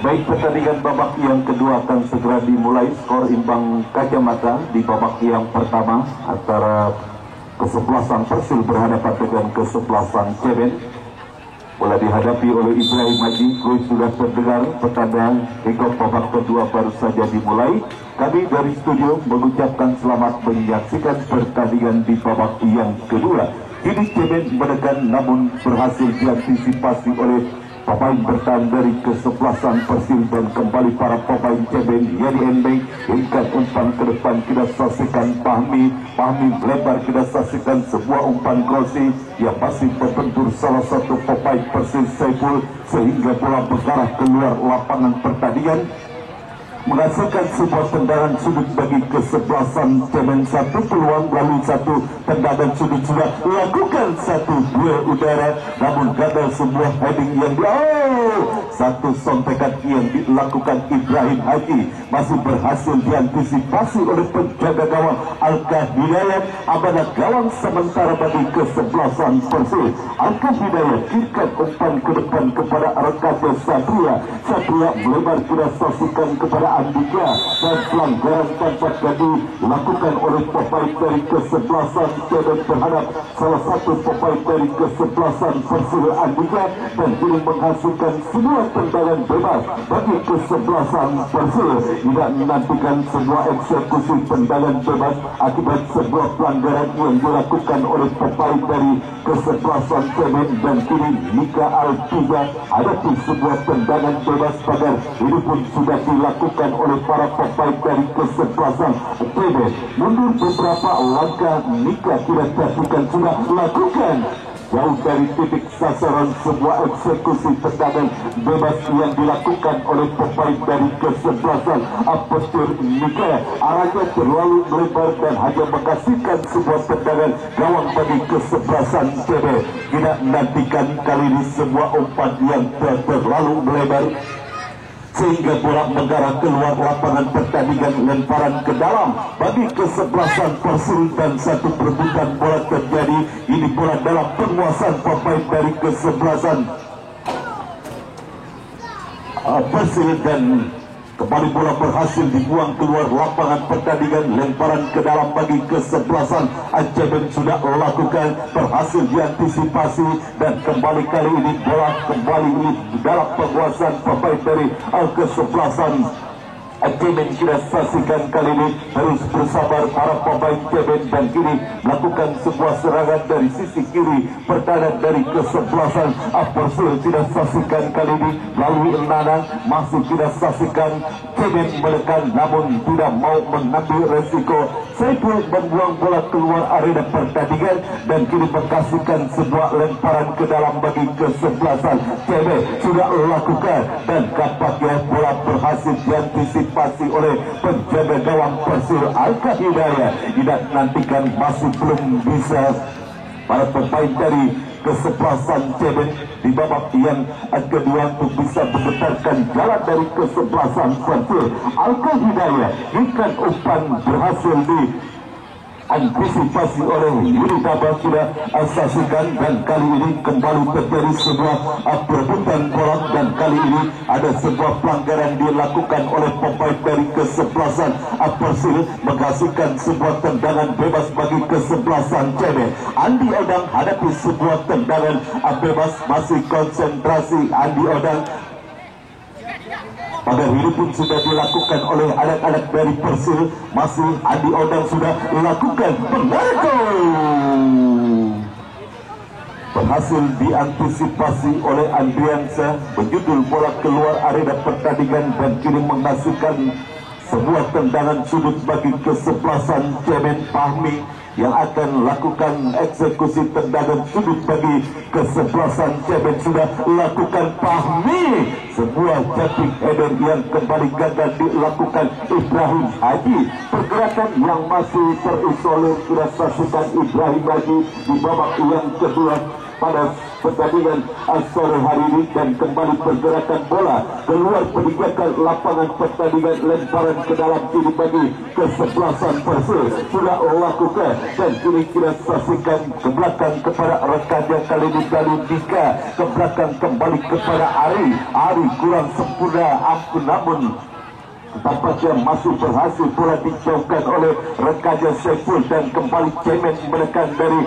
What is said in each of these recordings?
Baik, pertandingan babak yang kedua akan segera dimulai. Skor imbang kacamata di babak yang pertama antara kesebelasan Persil berhadapan dengan kesebelasan Ceben. Bola dihadapi oleh Ibrahim Haji. Klub sudah terdengar pertandingan hingga babak kedua baru saja dimulai. Kami dari studio mengucapkan selamat menyaksikan pertandingan di babak yang kedua. Kini Ceben menekan namun berhasil diantisipasi oleh pemain bertahan dari kesebelasan Persil, dan kembali para pemain Ceben Yani Endeng hingga umpan ke depan. Kita saksikan Fahmi melebar, kita saksikan sebuah umpan krosi yang masih membentur salah satu pemain Persil Saiful sehingga bola berarah keluar lapangan pertandingan, menghasilkan sebuah tendangan sudut bagi kesebelasan Ceben. Satu peluang lalu satu tendangan sudut sudah lakukan satu duel udara, namun gagal sebuah heading yang satu sontekan yang dilakukan Ibrahim Haji masih berhasil diantisipasi oleh penjaga gawang Alka Hidayat. Abada gawang sementara bagi kesebelasan Persil. Alka Hidayat kirimkan umpan ke depan kepada Arkade Satria melebar, kita saksikan kepada Andika, dan pelanggaran tanpa dilakukan oleh pemain dari kesebelasan Ceben terhadap salah satu pemain dari kesebelasan Persil Andika, dan kini menghasilkan semua tendangan bebas bagi kesebelasan Persil. Tidak menantikan sebuah eksekusi tendangan bebas akibat sebuah pelanggaran yang dilakukan oleh pemain dari kesebelasan Ceben, dan kini Nika Altiga hadapi sebuah tendangan bebas pagar. Ini pun sudah dilakukan oleh para pemain dari kesebelasan Ceben. Mundur beberapa langkah, Nika tidak bukan sudah lakukan jauh dari titik sasaran sebuah eksekusi tendangan bebas yang dilakukan oleh pemain dari kesebelasan Persil Nika. Arahnya terlalu melebar dan hanya menghasilkan sebuah tendangan gawang bagi kesebelasan Ceben. Tidak menantikan kali ini sebuah umpan yang terlalu melebar sehingga bola mengarah keluar lapangan pertandingan. Lemparan ke dalam bagi kesebelasan Persil dan satu perebutan bola terjadi. Ini bola dalam penguasaan pemain dari kesebelasan Persil, dan kembali bola berhasil dibuang keluar lapangan pertandingan. Lemparan ke dalam bagi kesebelasan Ceben sudah lakukan, berhasil diantisipasi, dan kembali kali ini bola kembali ini dalam penguasaan pemain dari kesebelasan Ceben. Kita saksikan kali ini terus bersabar para pemain Ceben, dan kini melakukan sebuah serangan dari sisi kiri pertahanan dari kesebelasan Persil. Tidak saksikan kali ini melalui Nanang, masih tidak saksikan Ceben menekan namun tidak mau mengambil resiko. Saiful membuang bola keluar arena pertandingan, dan kini mengkasihkan sebuah lemparan ke dalam bagi kesebelasan Ceben sudah lakukan, dan kampaknya bola berhasil diantisipasi oleh penjaga gawang Persil Alka Hidayat. Tidak nantikan, masih belum bisa para pemain dari kesebelasan Ceben di babak yang kedua untuk bisa menggetarkan jalan dari kesebelasan Persil Alka Hidayat. Ikan umpan berhasil diantisipasi oleh Yudi Tabak, sudah saksikan, dan kali ini kembali terjadi sebuah perebutan bola, dan kali ini ada sebuah pelanggaran dilakukan oleh pemain dari kesebelasan Persil, menghasilkan sebuah tendangan bebas bagi kesebelasan Ceben. Andi Odang hadapi sebuah tendangan bebas, masih konsentrasi Andi Odang. Pada ini pun sudah dilakukan oleh anak-anak dari Persil. Masih Andi Odang sudah lakukan berhasil diantisipasi oleh Andriansa, menjudul bola keluar arena pertandingan, dan kini menghasilkan sebuah tendangan sudut bagi kesebelasan Ceben. Fahmi yang akan lakukan eksekusi tendangan sudut bagi kesebelasan Ceben sudah lakukan. Fahmi, sebuah jumping header yang kembali gagal dilakukan Ibrahim Haji. Pergerakan yang masih terisolir, kita saksikan Ibrahim Haji di babak yang kedua pada pertandingan sore hari ini. Dan kembali pergerakan bola keluar peninggalkan lapangan pertandingan, lemparan ke dalam ini bagi kesebelasan Persib sudah lakukan, dan kini kita saksikan ke belakang kepada rekannya kali ini dari Dika, ke belakang kembali kepada Ari kurang sempurna ampun, namun tampaknya masih berhasil pula dijauhkan oleh rekannya Saiful, dan kembali Cemen menekan dari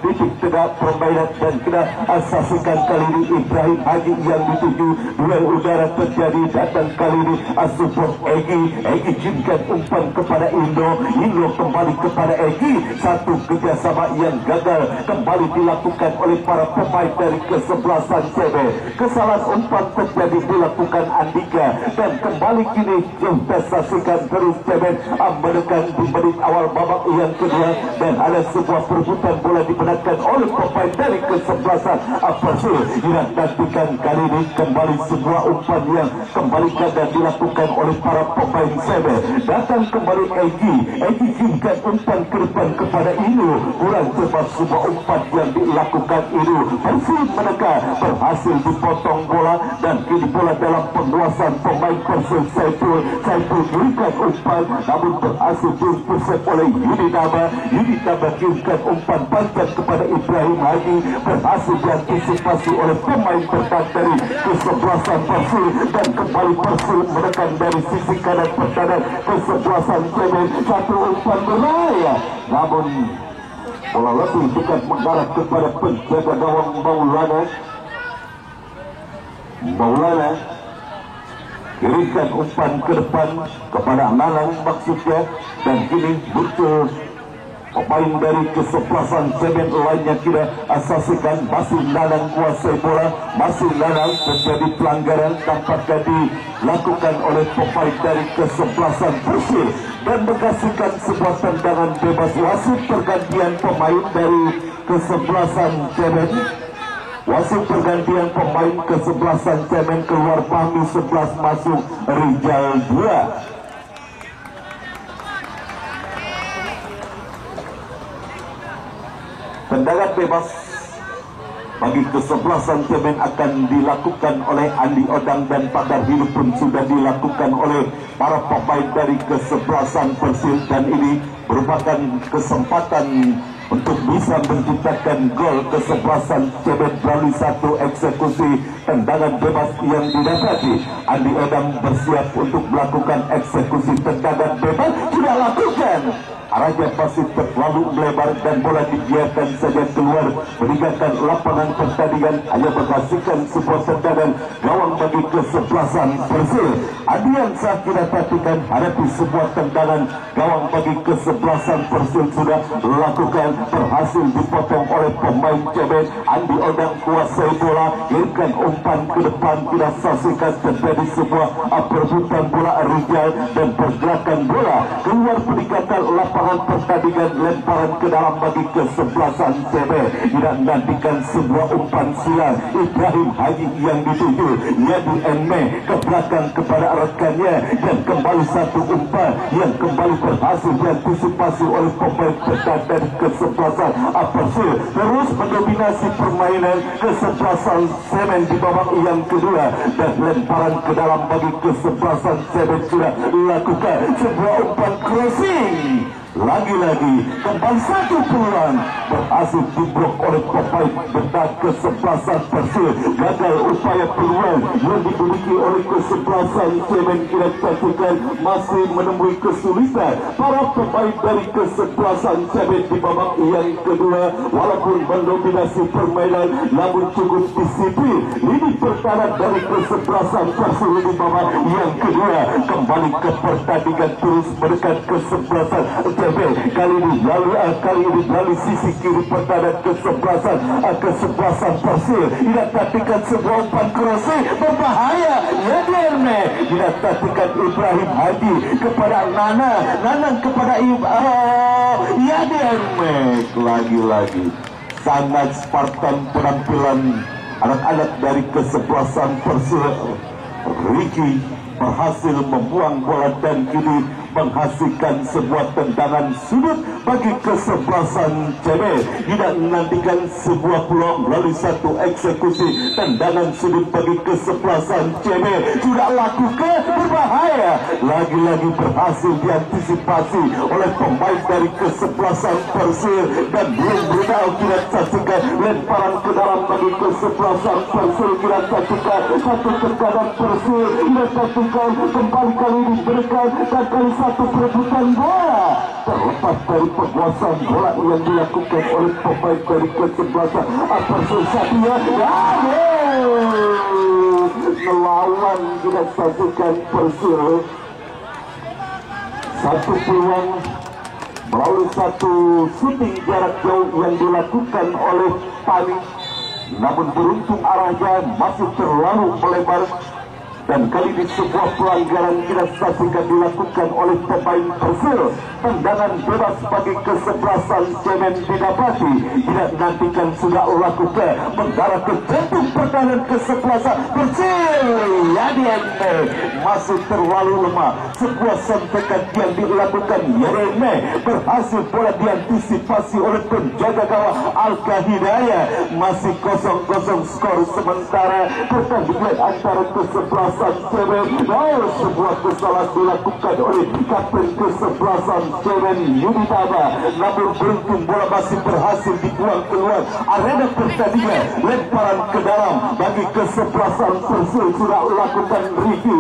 titik tengah permainan, dan kita saksikan kali ini Ibrahim Haji yang dituju, duel udara terjadi, datang kali ini support Egy jinkan umpan kepada Indo kembali kepada Egy, satu kerjasama yang gagal kembali dilakukan oleh para pemain dari kesebelasan Cemen. Kesalahan umpan terjadi dilakukan Andika, dan kembali kini kita saksikan terus Cemen menekan di menit awal babak yang kedua, dan ada sebuah perebutan bola dimenangkan oleh pemain dari kesebelasan Persib. Nantikan kali ini kembali sebuah umpan yang kembali gagal dilakukan oleh para pemain Cemen. Datang kembali Egy jinkan umpan ke depan kepada Inu, kurang cepat sebuah umpan yang dilakukan Inu. Persib menekan, berhasil dipotong bola, dan kini bola dalam penguasaan pemain Persib. Saiful berikan umpan, namun berhasil dipersep oleh Yudi Nama kirimkan umpan panjang kepada Ibrahim Haji, berhasil diantisipasi oleh pemain bertahan dari kesebelasan Persib, dan kembali Persib menekan dari sisi kanan pertahanan kesebelasan Cemen. Satu umpan berbahaya, namun bola lebih dekat mengarah kepada penjaga gawang Maulana. Kirimkan umpan ke depan kepada Nanang maksudnya, dan kini muncul pemain dari kesebelasan Cemen lainnya. Kita saksikan masih Nanang kuasai bola, masih Nanang terjadi pelanggaran tampaknya dilakukan oleh pemain dari kesebelasan Persib, dan menghasilkan sebuah tendangan bebas. Wasit pergantian pemain dari kesebelasan Cemen. Wasit pergantian pemain kesebelasan Cemen, keluar Fahmi 11 masuk Rijal 2. Tendangan bebas bagi kesebelasan Cemen akan dilakukan oleh Andi Odang, dan pagar hidup pun sudah dilakukan oleh para pemain dari kesebelasan Persib, dan ini merupakan kesempatan untuk bisa menciptakan gol kesebelasan Cemen melalui satu eksekusi tendangan bebas yang didapati. Andi Odang bersiap untuk melakukan eksekusi tendangan bebas, sudah lakukan. Arahnya pasti terlalu melebar, dan bola dibiarkan saja keluar meninggalkan lapangan pertandingan, hanya menghasilkan sebuah tendangan gawang bagi kesebelasan Persib. Adian saat kita perhatikan hadapi sebuah tendangan gawang bagi kesebelasan Persib sudah lakukan, berhasil dipotong oleh pemain Cemen. Andi Odang kuasai bola, kirimkan umpan ke depan, tidak saksikan terjadi sebuah perebutan bola Rijal, dan pergerakan bola keluar meninggalkan lapangan pertandingan, lemparan ke dalam bagi kesebelasan Cemen. Tidak nantikan sebuah umpan silang Ibrahim Haji yang dituju, Yadi Enme ke belakang kepada rekannya, dan kembali satu umpan yang kembali berhasil diantisipasi oleh pemain bertahan dari kesebelasan Persib. Terus mendominasi permainan kesebelasan Cemen di babak yang kedua, dan lemparan ke dalam bagi kesebelasan Cemen sudah dilakukan. Sebuah umpan crossing, lagi-lagi kembali satu peluang berhasil diblok oleh pemain bertahan kesebelasan Persib. Gagal upaya peluang yang dimiliki oleh kesebelasan Cemen. Kita saksikan masih menemui kesulitan para pemain dari kesebelasan Cemen di babak yang kedua. Walaupun mendominasi permainan, namun cukup disiplin ini pertahanan dari kesebelasan Persib di babak yang kedua. Kembali ke pertandingan, terus menekan kesebelasan Cemen. Kali ini melalui sisi kiri pertahanan kesebelasan Persib. Tidak tatikan sebuah umpan crossing berbahaya. Yadirne tidak tatikan Ibrahim Haji kepada Nanang kepada Yadirne. Lagi-lagi sangat Spartan penampilan anak-anak dari kesebelasan Persib. Ricky berhasil membuang bola, dan kini menghasilkan sebuah tendangan sudut bagi kesebelasan CB. Tidak menantikan sebuah peluang melalui satu eksekusi tendangan sudut bagi kesebelasan CB. Sudah lakukan berbahaya, lagi-lagi berhasil diantisipasi oleh pemain dari kesebelasan Persir dan belum berusaha. Kita saksikan lemparan ke dalam bagi kesebelasan Persir. Kita saksikan satu tekanan Persir. Kita saksikan kembali kali ini diberikan dan kali satu perebutan bola terlepas dari penguasaan bola yang dilakukan oleh pemain dari kesebelasan Persir. Satya melawan. Kita saksikan Persir satu peluang melalui satu shooting jarak jauh yang dilakukan oleh Pani, namun beruntung arahnya masih terlalu melebar. Dan kali ini sebuah pelanggaran kita saksikan dilakukan oleh pemain Persir. Tendangan bebas bagi kesebelasan Cemen didapati. Tidak nantikan sudah lakukan mengarah ke jantung pertahanan kesebelasan Persir. Yadiane masih terlalu lemah. Sebuah sentekan yang dilakukan Yereme berhasil bola diantisipasi oleh penjaga gawang Alka Hidayah. Masih 0-0 skor sementara pertandingan antara kesebelasan Cemen. Sebuah kesalahan dilakukan oleh kapten kesebelasan Cemen Yuditaba, namun beruntung bola masih berhasil dibuang keluar arena pertandingan. Lemparan ke dalam bagi kesebelasan Persir. Sudah lakukan Riki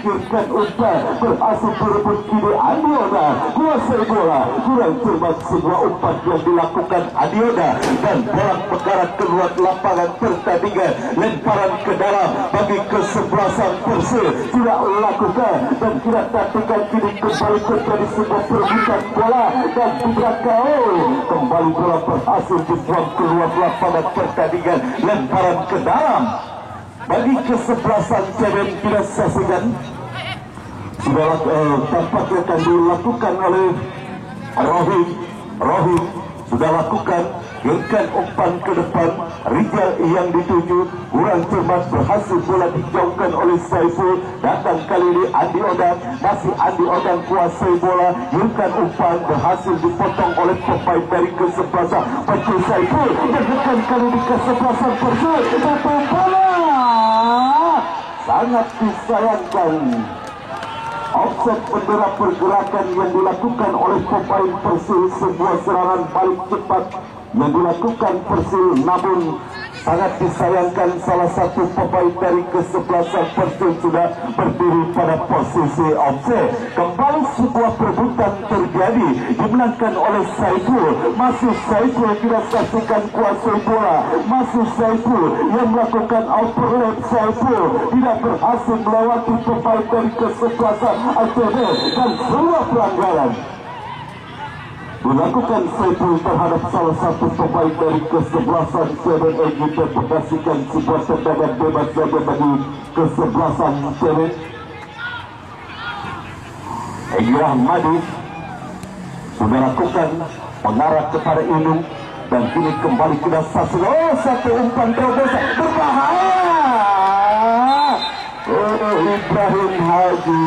kirikan umpan, berhasil berebut kiri Andioda, kuasai bola, kurang cermat sebuah umpan yang dilakukan Andioda dan bola mengarah keluar lapangan pertandingan. Lemparan ke dalam bagi kesebelasan Persir. Sudah lakukan dan kita tantikan kini kembali terjadi sebuah perebutan bola dan dibelakang kembali bola berhasil dibuang keluar lapangan pertandingan. Lemparan ke dalam bagi kesebelasan Cemen. Kita saksikan sudah tampaknya akan dilakukan oleh Rohim sudah lakukan kirimkan umpan ke depan. Rijal yang dituju kurang cermat, berhasil bola dijauhkan oleh Saiful. Datang kali ini Andi Odang, masih Andi Odang kuasai bola, kirimkan umpan, berhasil dipotong oleh pemain dari kesebelasan Persir. Saiful dan kali ini kesebelasan Persir. Satu bola sangat disayangkan. Offset bendera pergerakan yang dilakukan oleh pemain Persir. Sebuah serangan balik cepat yang dilakukan Persir, namun sangat disayangkan salah satu pemain dari kesebelasan Persir sudah berdiri pada posisi offset. Kembali sebuah perebutan terjadi, dimenangkan oleh Saiful. Masih Saiful, kita saksikan kuasai bola. Masih Saiful yang melakukan overlap. Saiful tidak berhasil melewati pemain dari kesebelasan ACB dan sebuah pelanggaran dilakukan Saiful terhadap salah satu pemain dari kesebelasan Cemen. Kita perhatikan sebuah tendangan bebas saja bagi kesebelasan Cemen. Egy Rahmadi sudah lakukan mengarah kepada Inung dan kini kembali kita saksikan satu umpan terobosan berbahaya. Ibrahim Haji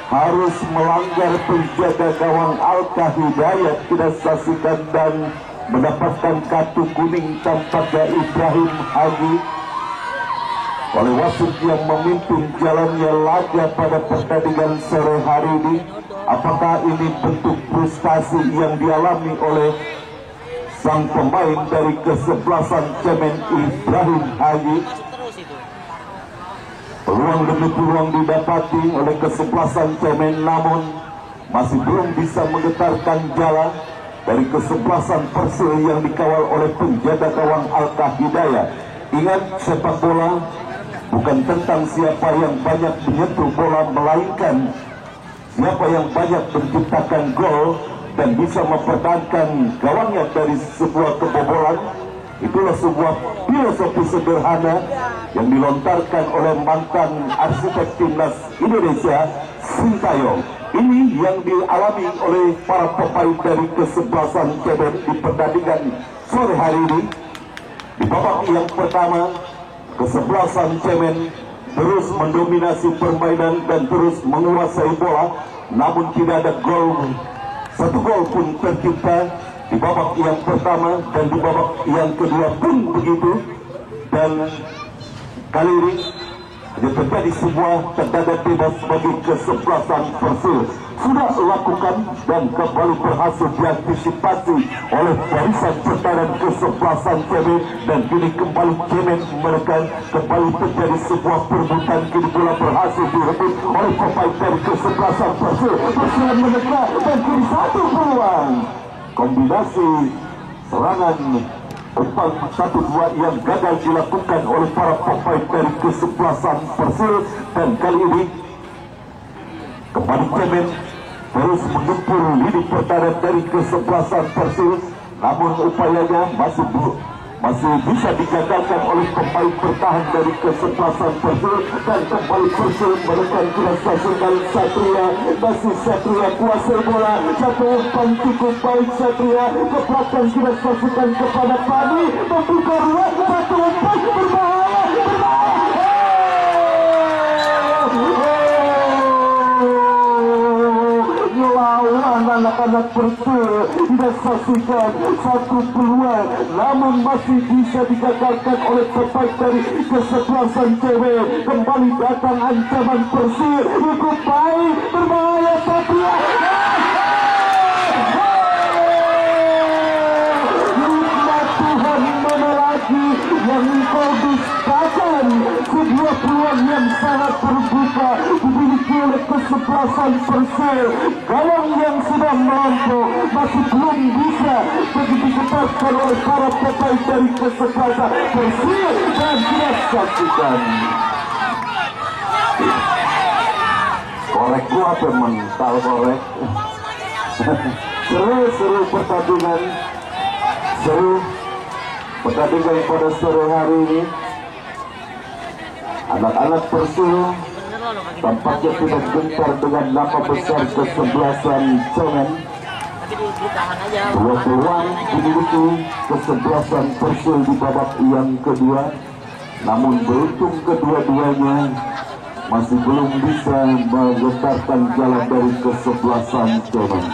harus melanggar penjaga gawang Alka Hidayat. Kita saksikan dan mendapatkan kartu kuning tampaknya Ibrahim Haji oleh wasit yang memimpin jalannya laga pada pertandingan sore hari ini. Apakah ini bentuk frustasi yang dialami oleh sang pemain dari kesebelasan Cemen Ibrahim Haji? Peluang demi peluang didapati oleh kesebelasan Cemen, namun masih belum bisa menggetarkan jalan dari kesebelasan Persir yang dikawal oleh penjaga gawang Alka Hidayah. Ingat, sepak bola bukan tentang siapa yang banyak menyentuh bola, melainkan siapa yang banyak menciptakan gol dan bisa mempertahankan gawangnya dari sebuah kebobolan. Itulah sebuah filosofi sederhana yang dilontarkan oleh mantan arsitek timnas Indonesia, Sintayong. Ini yang dialami oleh para pemain dari kesebelasan Cemen di pertandingan sore hari ini. Di babak yang pertama, kesebelasan Cemen terus mendominasi permainan dan terus menguasai bola. namun tidak ada gol, satu gol pun tercipta di babak yang pertama dan di babak yang kedua pun begitu. Dan kali ini terjadi sebuah tendangan bebas bagi kesebelasan Persil. Sudah lakukan dan kembali berhasil diantisipasi oleh barisan pertahanan kesebelasan Cemen, dan kini kembali Cemen menekan, kembali terjadi sebuah perebutan, kini bola berhasil direbut oleh pemain dari kesebelasan Persil. Persil menekan dan kini satu peluang kombinasi serangan umpan 1-2 yang gagal dilakukan oleh para pemain dari kesebelasan Persil. Dan kali ini kembali Cemen terus menggempur lini pertahanan dari kesebelasan Persil, namun upayanya masih bisa digagalkan oleh pemain bertahan dari kesebelasan Persil. Dan kembali Persil menekan kira-kira Satria, masih Satria kuasai bola, satu umpan cukup baik Satria ke belakang, kira-kira kepada Pani, membuka ruang, satu umpan berbahaya. Anak-anak Persil tidak saksikan satu peluang, namun masih bisa digagalkan oleh pemain dari kesebelasan Cemen. Kembali datang ancaman Persil, cukup baik, berbahaya Satria. Nikmat Tuhan mana lagi yang kau dustakan. Sebuah peluang yang sangat terbuka dimiliki oleh kesebelasan Persil. Gawang yang sudah mampu masih belum bisa begitu ditetapkan oleh para pemain dari kesebelasan Persil. Dan kita saksikan korek gua apa mental korek. Seru pertandingan, seru pertandingan pada sore hari ini. Anak-anak Persil tampaknya tidak gentar dengan nama besar kesebelasan Cemen. Dua peluang dimiliki kesebelasan Persil di babak yang kedua, namun beruntung kedua-duanya masih belum bisa menggentarkan jalan dari kesebelasan Cemen.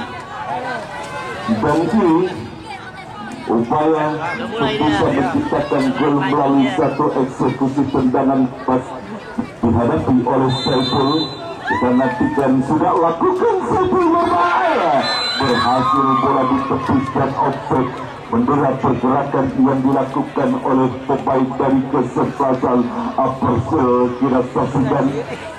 Dan kini upaya untuk bisa menciptakan gol melalui satu eksekusi tendangan pas dihadapi oleh Saiful. Kita nantikan sudah lakukan Saiful berbahaya, berhasil bola ditepiskan offside. Bendera pergerakan yang dilakukan oleh pemain dari kesebelasan Persil kira saksikan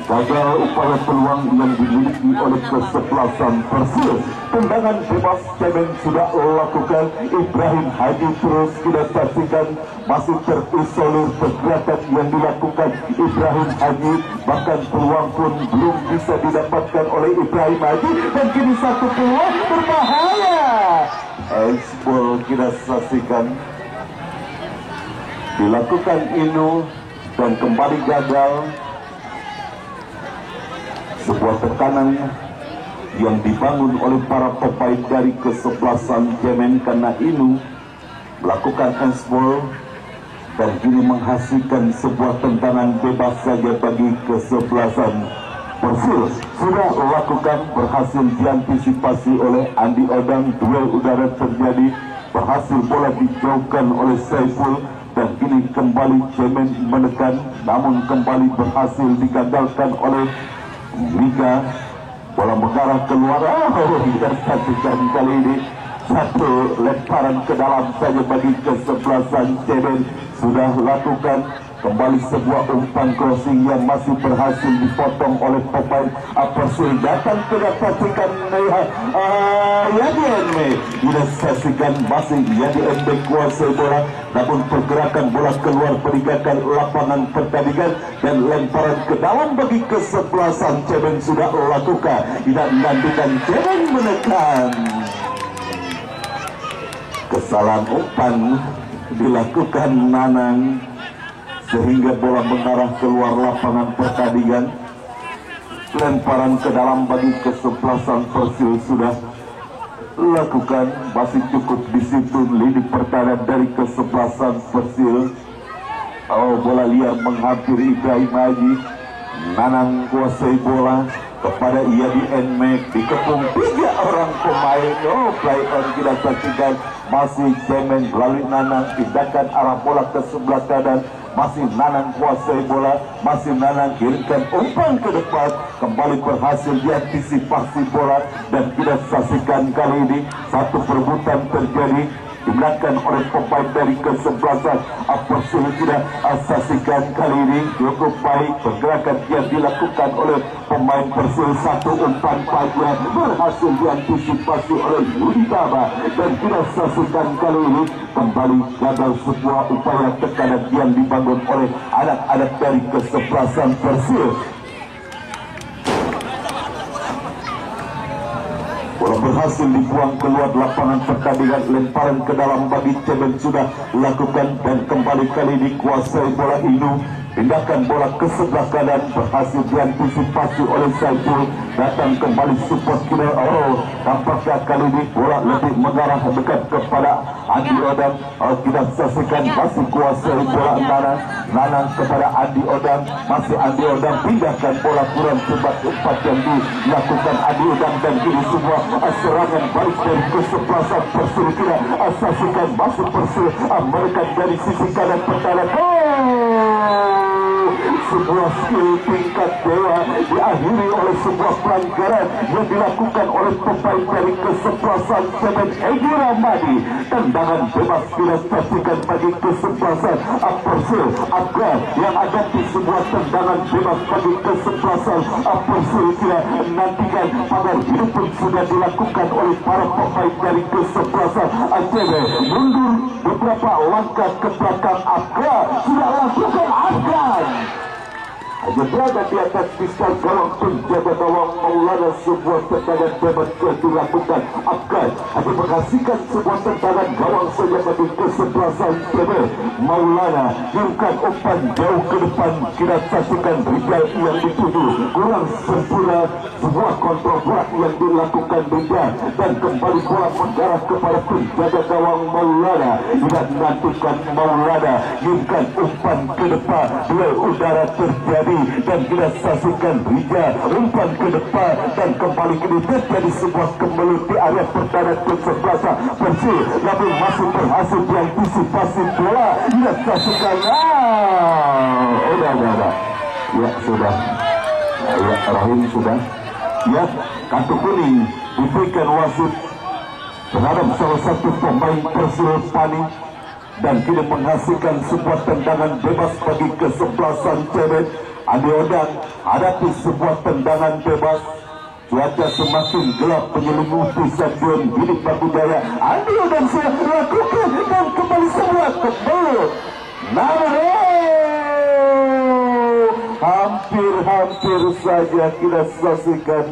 gagal upaya peluang yang dimiliki oleh kesebelasan Persil. Tendangan bebas Cemen sudah lakukan, Ibrahim Haji terus kita saksikan masih terisolir pergerakan yang dilakukan Ibrahim Haji, bahkan peluang pun belum bisa didapatkan oleh Ibrahim Haji. Dan kini satu peluang berbahaya, ekspor kita saksikan dilakukan Inu dan kembali gagal. Sebuah tekanan yang dibangun oleh para pemain dari kesebelasan Cemen karena Inu melakukan ekspor dan kini menghasilkan sebuah tendangan bebas saja bagi kesebelasan Persil. Sudah lakukan, berhasil diantisipasi oleh Andi Odang. Duel udara terjadi, berhasil bola dijauhkan oleh Saiful, dan kini kembali Cemen menekan, namun kembali berhasil digagalkan oleh Mika. Bola mengarah keluar, tersaksikan kali ini satu lemparan ke dalam saja bagi kesebelasan Cemen. Sudah lakukan kembali sebuah umpan crossing yang masih berhasil dipotong oleh pemain Persil. Datang ke saksikan Yadi Tidak saksikan masih Yadi kuasai bola, namun pergerakan bola keluar meninggalkan lapangan pertandingan dan lemparan ke dalam bagi kesebelasan Cemen sudah lakukan. Tidak menantikan Cemen menekan. Kesalahan umpan dilakukan Nanang sehingga bola mengarah keluar lapangan pertandingan. Lemparan ke dalam bagi kesebelasan Persil sudah lakukan, masih cukup di situ lini pertahanan dari kesebelasan Persil. Bola liar menghampiri Ibrahim Haji. Nanang kuasai bola, kepada Yadi Enmek dikepung 3 orang pemain. Play on kita saksikan, masih Cemen melalui Nanang, tindakan arah bola ke sebelah kanan, masih Nanang kuasai bola, masih Nanang kirimkan umpan ke depan, kembali berhasil diantisipasi bola, dan kita saksikan kali ini satu perebutan terjadi dimenangkan oleh pemain dari kesebelasan Persib. Tidak saksikan kali ini cukup baik pergerakan yang dilakukan oleh pemain Persib. Satu umpan pagi berhasil diantisipasi oleh Yuditaba, dan kita saksikan kali ini kembali gagal sebuah upaya tekanan yang dibangun oleh anak-anak dari kesebelasan Persib. Bola berhasil dibuang keluar lapangan pertandingan, lemparan ke dalam bagi Cemen sudah lakukan, dan kembali kali dikuasai bola Inu. Tindakan bola ke sebelah kanan berhasil diantisipasi oleh Saiful, datang kembali support kira. Tampaknya kali ini bola lebih mengarah dekat kepada Andi Odang. Kita saksikan masih kuasai bola Nanang kepada Andi Odang, masih Andi Odang pindahkan bola kurang cepat umpan yang dilakukan Andi Odang, dan ini semua serangan balik dari kesebelasan Persib. Kita saksikan masuk Persib, mereka dari sisi kanan pertahanan. Sebuah skill tingkat dewa diakhiri oleh sebuah pelanggaran yang dilakukan oleh pemain dari kesebelasan Cemen, Egi Ramadi. Tendangan bebas kita saksikan bagi kesebelasan Persib. Abgar yang ada di sebuah tendangan bebas bagi kesebelasan Persib. Kita nantikan pagar hidup pun sudah dilakukan oleh para pemain dari kesebelasan Cemen. Mundur beberapa langkah ke belakang, Abgar sudah lakukan Abgar. Hanya berada di atas pisau gawang penjaga gawang Maulana. Sebuah tendangan bebas yang dilakukan Abgar hanya menghasilkan sebuah tendangan gawang saja bagi kesebelasan Cemen. Maulana kirimkan umpan jauh ke depan, kita saksikan Rijal yang dituju kurang sempurna, sebuah kontrol bola yang dilakukan Rijal, dan kembali bola mengarah kepada penjaga gawang Maulana. Kita nantikan Maulana kirimkan umpan ke depan, duel udara terjadi, dan kita saksikan Rijal umpan ke depan, dan kembali kini terjadi sebuah kemelut di area pertahanan kesebelasan Persib, namun masih berhasil diantisipasi bola. Kita saksikan udah ya sudah ya Rahim sudah ya, kartu kuning diberikan wasit terhadap salah satu pemain Persib Pani, dan kini menghasilkan sebuah tendangan bebas bagi kesebelasan Cemen. Andi Odang hadapi sebuah tendangan bebas. Cuaca semakin gelap menyelimuti stadion Bidi Bakujaya. Andi Odang sudah lakukan, dan kembali semua kebelut. Hampir saja kita saksikan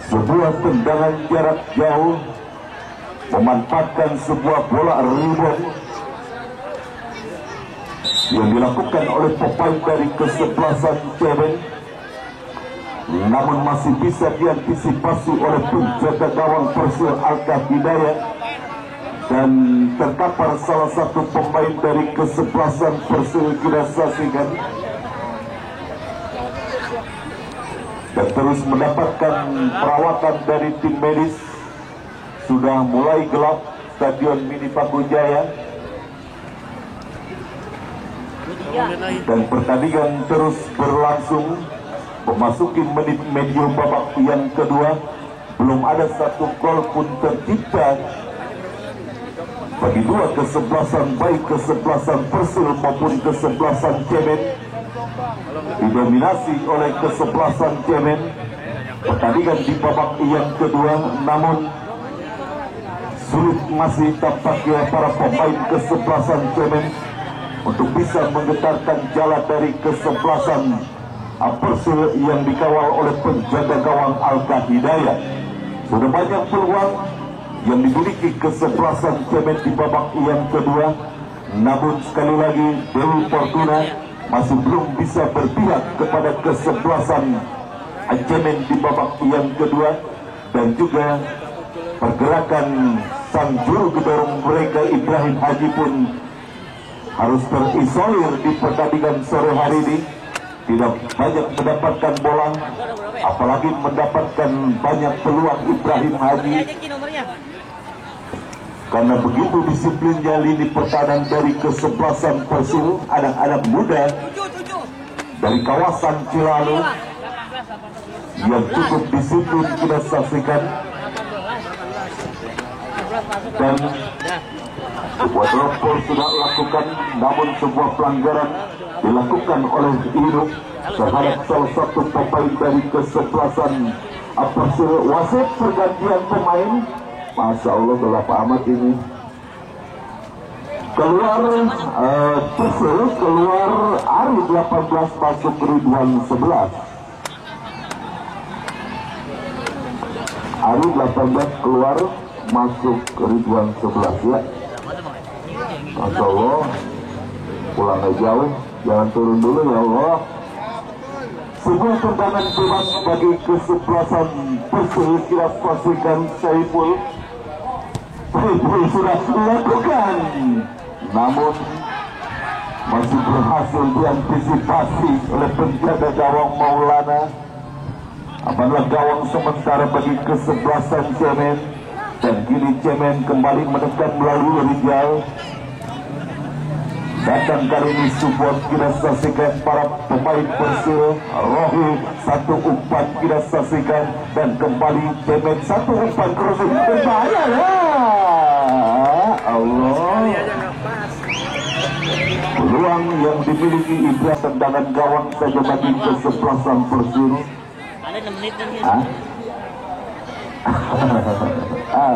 sebuah tendangan jarak jauh memanfaatkan sebuah bola rebound yang dilakukan oleh pemain dari kesebelasan Cemen, namun masih bisa diantisipasi oleh penjaga gawang Persib Alka Hidayat, dan terkapar salah satu pemain dari kesebelasan Persib. Kita saksikan dan terus mendapatkan perawatan dari tim medis. Sudah mulai gelap stadion Mini Bakujaya, dan pertandingan terus berlangsung memasuki menit medium babak yang kedua. Belum ada satu gol pun tercipta bagi dua kesebelasan, baik kesebelasan Persib maupun kesebelasan Cemen. Didominasi oleh kesebelasan Cemen pertandingan di babak yang kedua, namun sulit masih tampaknya para pemain kesebelasan Cemen untuk bisa menggetarkan jalan dari kesebelasan Persib yang dikawal oleh penjaga gawang Alka Hidayat. Sudah banyak peluang yang dimiliki kesebelasan Cemen di babak yang kedua, namun sekali lagi Dewi Fortuna masih belum bisa berpihak kepada kesebelasan Cemen di babak yang kedua, dan juga pergerakan sang juru gedorong mereka Ibrahim Haji pun harus terisolir di pertandingan sore hari ini. tidak banyak mendapatkan bola, apalagi mendapatkan banyak peluang Ibrahim Haji. Karena begitu disiplinnya lini pertahanan dari kesebelasan Persil, anak-anak muda dari kawasan Cilalu yang cukup disiplin kita saksikan. Dan sebuah drop ball sudah lakukan, namun sebuah pelanggaran dilakukan oleh Inup terhadap salah satu pemain dari kesebelasan Persil. Wasit pergantian pemain, Masya Allah gelap amat ini. Keluar Persil, keluar Ari 18 masuk Ridwan 11. Ari 18 keluar masuk Ridwan 11 ya. Masya Allah, pulangnya jauh, jangan turun dulu ya Allah. Sebuah tendangan bebas bagi kesebelasan Persil. Kita pastikan Saiful sudah dilakukan, namun masih berhasil diantisipasi oleh penjaga gawang Maulana. Apabila gawang sementara bagi kesebelasan Cemen, dan kini Cemen kembali menekan melalui Rijal. Datang kali ini support kita saksikan para pemain Persil. Rohi satu umpan kita saksikan, dan kembali Cemen satu umpan crossing berbahaya ya Allah. Peluang yang dimiliki Ibrahim, tendangan gawang saja bagi kesebelasan Persil.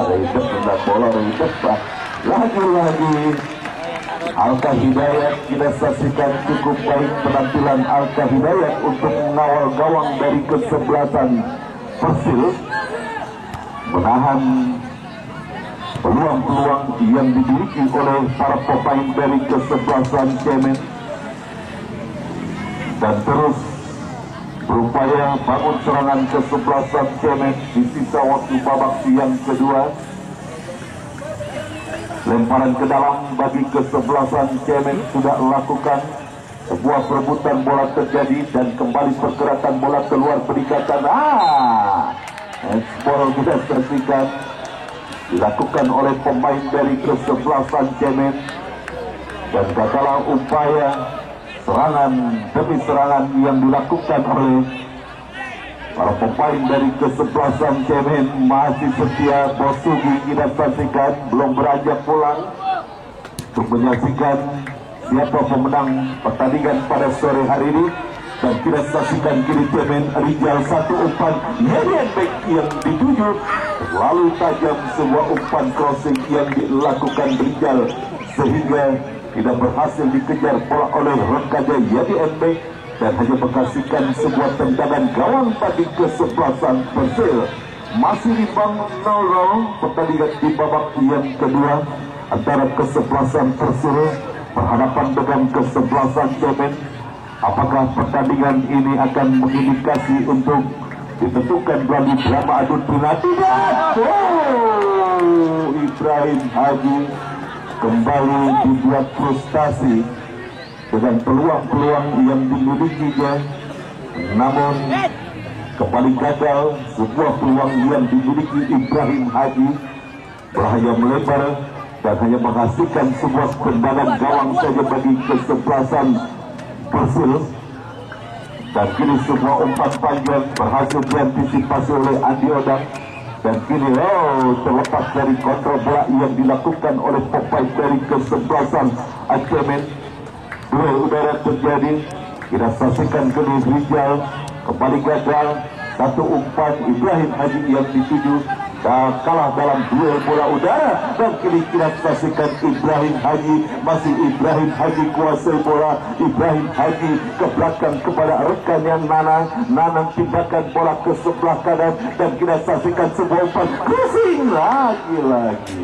Ribet tendang bola, ribet pak. Lagi-lagi Alka Hidayat kita saksikan cukup baik penampilan Alka Hidayat untuk mengawal gawang dari kesebelasan Persil, menahan peluang-peluang yang dimiliki oleh para pemain dari kesebelasan Cemen, dan terus berupaya bangun serangan kesebelasan Cemen di sisa waktu babak siang kedua. Lemparan ke dalam bagi kesebelasan Cemen sudah lakukan. Sebuah perebutan bola terjadi dan kembali pergerakan bola keluar perikatan. Ekspor kita saksikan dilakukan oleh pemain dari kesebelasan Cemen, dan katalah upaya serangan demi serangan yang dilakukan oleh para pemain dari kesebelasan Cemen. Masih setia Bosugi kita saksikan, belum beranjak pulang untuk menyaksikan siapa pemenang pertandingan pada sore hari ini. Dan kita saksikan kiri Cemen, Rijal satu umpan yang baik yang dituju, lalu tajam sebuah umpan crossing yang dilakukan Rijal sehingga tidak berhasil dikejar bola oleh Rekaja Yadi NB, dan hanya menghasilkan sebuah tendangan gawang bagi kesebelasan Persil. Masih imbang 0-0 pertandingan di babak yang kedua antara kesebelasan Persil berhadapan dengan kesebelasan Cemen. Apakah pertandingan ini akan mengindikasi untuk ditentukan melalui drama adu penalti? Ibrahim Haji kembali dibuat frustasi dengan peluang-peluang yang dimilikinya, namun kembali gagal. Sebuah peluang yang dimiliki Ibrahim Haji berhanya melebar dan hanya menghasilkan sebuah tendangan gawang saja bagi kesebelasan Persil. Dan kini sebuah umpan panjang berhasil diantisipasi oleh Andi Odang, dan kini terlepas dari kontrol bola yang dilakukan oleh pemain dari kesebelasan Cemen. Duel udara terjadi, kita saksikan kini Rijal kembali gagal. Satu umpan Ibrahim Haji yang dituju dan kalah dalam duel bola udara, dan kini kita saksikan Ibrahim Haji, masih Ibrahim Haji kuasai bola. Ibrahim Haji ke belakang kepada rekannya Nanang pindahkan bola ke sebelah kanan, dan kita saksikan sebuah umpan crossing lagi-lagi.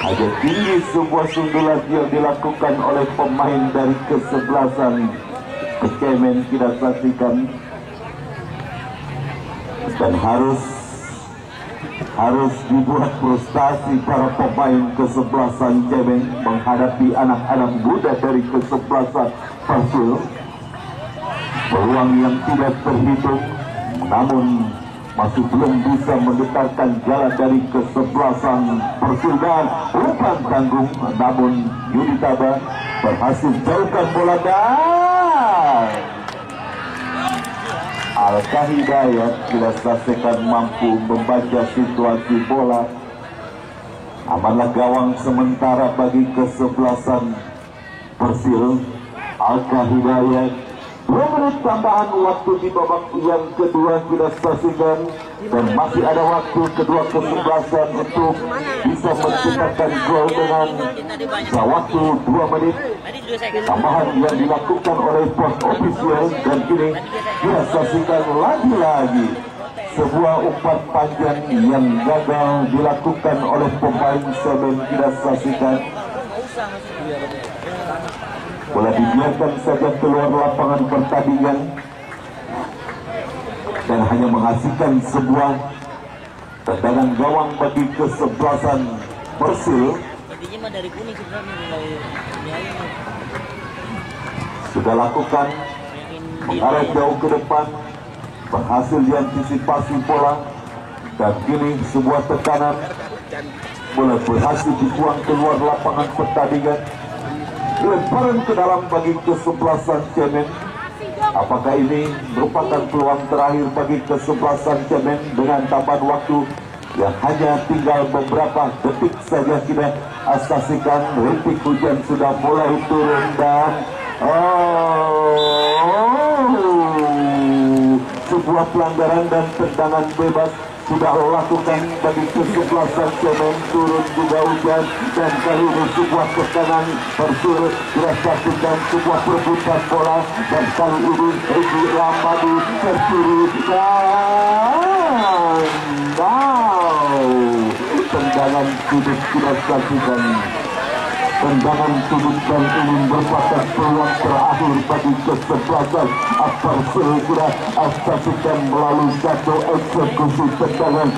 Agak tinggi sebuah sundulan yang dilakukan oleh pemain dari kesebelasan Cemen kita saksikan, dan harus dibuat frustasi para pemain kesebelasan Cemen menghadapi anak-anak muda dari kesebelasan Persil. peluang yang tidak terhitung, namun masih belum bisa mendekatkan jalan dari kesebelasan Persib dan umpan tanggung, namun Yudi Taba berhasil jauhkan bola dan Al-Kahidayat disaksikan mampu membaca situasi bola. Amanlah gawang sementara bagi kesebelasan Persib. Al-Kahidayat 2 menit tambahan waktu di babak yang kedua kita saksikan, dan masih ada waktu kedua kesebelasan untuk bisa menciptakan gol dengan waktu 2 menit tambahan yang dilakukan oleh pos ofisial. Dan kini kita saksikan lagi-lagi sebuah umpan panjang yang gagal dilakukan oleh pemain Semen. Kita saksikan bola dibiarkan saja keluar lapangan pertandingan dan hanya menghasilkan sebuah tendangan gawang bagi kesebelasan Persib. Sudah lakukan mengarah jauh ke depan, berhasil diantisipasi bola, dan kini sebuah tekanan bola berhasil dibuang keluar lapangan pertandingan. Lemparan ke dalam bagi kesebelasan Cemen. Apakah ini merupakan peluang terakhir bagi kesebelasan Cemen dengan tambahan waktu yang hanya tinggal beberapa detik saja? Kita saksikan rintik hujan sudah mulai turun dan sebuah pelanggaran dan tendangan bebas sudah lakukan bagi kesebelasan Cemen. Turun juga hujan dan kali ini sebuah tekanan Persib dirasakan sebuah perebutan bola, dan kali ini Riki Ramadi terkiri dan tendangan sudut dirasakan. Tendangan sudut dan ini merupakan peluang terakhir bagi kesebelasan Persib. Sudah saksikan melalui satu eksekusi tendangan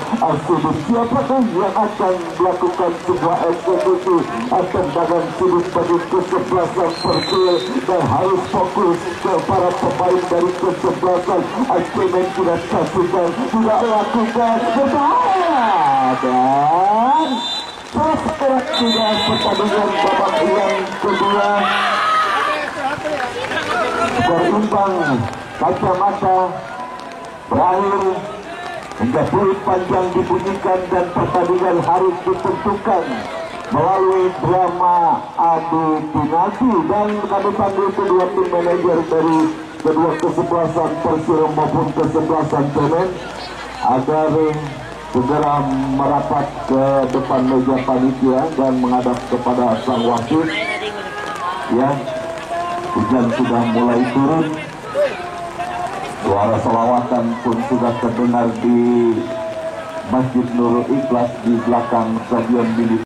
sudut. Siapakah yang akan melakukan sebuah eksekusi tendangan sudut bagi kesebelasan Persib, dan harus fokus ke para pemain dari kesebelasan Cemen. Sudah saksikan, sudah lakukan dan sudah pertandingan babak yang kedua berimbang. Kacamata berakhir hingga peluit panjang dibunyikan dan pertandingan harus ditentukan melalui drama adu penalti, dan kami panggil kedua tim manajer dari kedua kesebelasan Persib maupun kesebelasan Cemen agar segera merapat ke depan meja panitia dan menghadap kepada sang wasit. Ya, hujan sudah mulai turun. Suara selawatan pun sudah terdengar di Masjid Nurul Ikhlas di belakang Stadion Milik